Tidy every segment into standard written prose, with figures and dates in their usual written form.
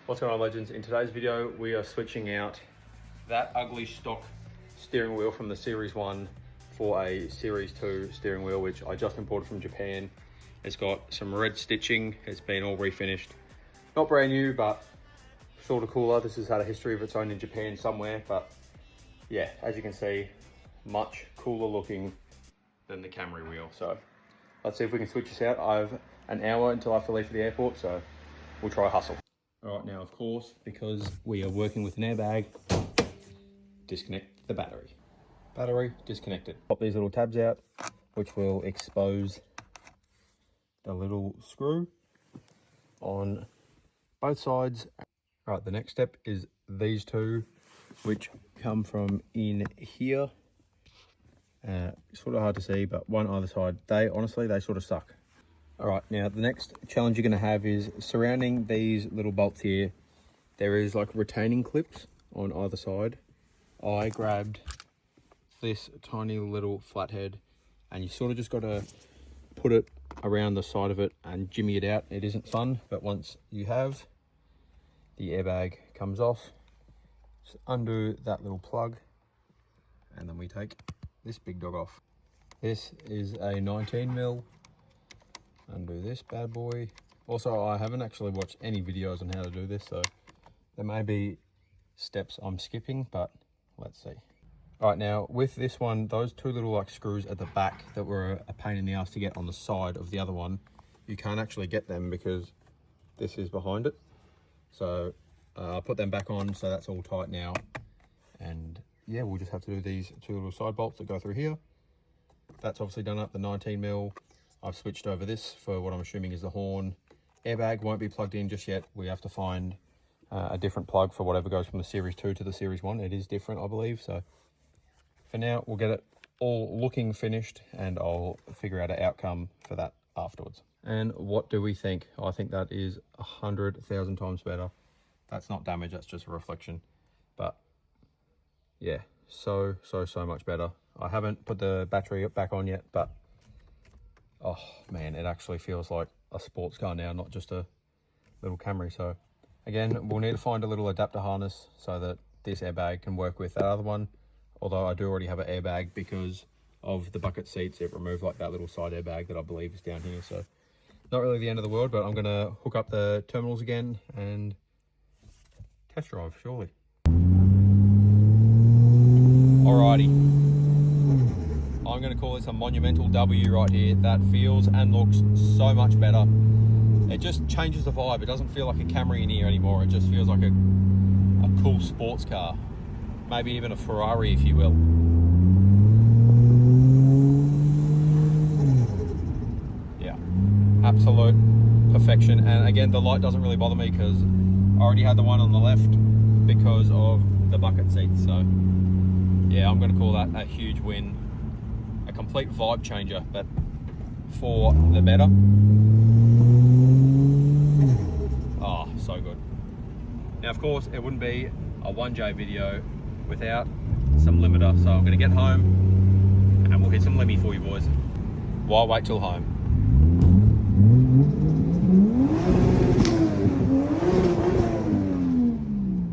What's going on, legends? In today's video we are switching out that ugly stock steering wheel from the Series 1 for a Series 2 steering wheel, which I just imported from Japan. It's got some red stitching, it's been all refinished. Not brand new, but sort of cooler. This has had a history of its own in Japan somewhere, but yeah, as you can see, much cooler looking than the Camry wheel. So let's see if we can switch this out. I have an hour until I have to leave for the airport, so we'll try a hustle. All right, now of course, because we are working with an airbag, disconnect the battery. Battery disconnected. Pop these little tabs out, which will expose the little screw on both sides. All right, the next step is these two, which come from in here. Sort of hard to see, but one either side. They sort of suck. All right, now the next challenge you're gonna have is surrounding these little bolts here. There is like retaining clips on either side. I grabbed this tiny little flathead, and you sort of just gotta put it around the side of it and jimmy it out. It isn't fun, but once you have, the airbag comes off. Just undo that little plug, and then we take this big dog off. This is a 19mm. Undo this bad boy. Also, I haven't actually watched any videos on how to do this, so there may be steps I'm skipping, but let's see. All right, now with this one, those two little like screws at the back that were a pain in the ass to get on the side of the other one, you can't actually get them because this is behind it. So I'll put them back on, so that's all tight now. And yeah, we'll just have to do these two little side bolts that go through here. That's obviously done up, the 19mm. I've switched over this for what I'm assuming is the horn. Airbag won't be plugged in just yet. We have to find a different plug for whatever goes from the Series 2 to the Series 1. It is different, I believe. So for now, we'll get it all looking finished, and I'll figure out an outcome for that afterwards. And what do we think? I think that is 100,000 times better. That's not damage, that's just a reflection. But yeah, so much better. I haven't put the battery back on yet, but oh man, it actually feels like a sports car now, not just a little Camry. So again, we'll need to find a little adapter harness so that this airbag can work with that other one. Although I do already have an airbag because of the bucket seats. It removed like that little side airbag that I believe is down here. So not really the end of the world, but I'm gonna hook up the terminals again and test drive, surely. Alrighty. I'm going to call this a monumental W right here. That feels and looks so much better. It just changes the vibe. It doesn't feel like a Camry in here anymore. It just feels like a cool sports car. Maybe even a Ferrari, if you will. Yeah, absolute perfection. And again, the light doesn't really bother me because I already had the one on the left because of the bucket seats. So yeah, I'm going to call that a huge win. A complete vibe changer, but for the better. Oh, so good. Now, of course, it wouldn't be a 1J video without some limiter. So I'm going to get home and we'll hit some limmy for you boys. Why wait till home?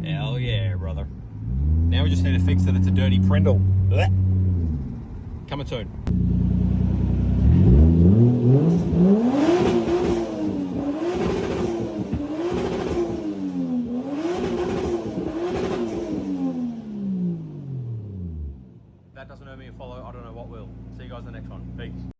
Hell yeah, brother. Now we just need to fix that it's a dirty Prindle. Blech. Coming soon. That doesn't earn me a follow. I don't know what will. See you guys in the next one. Peace.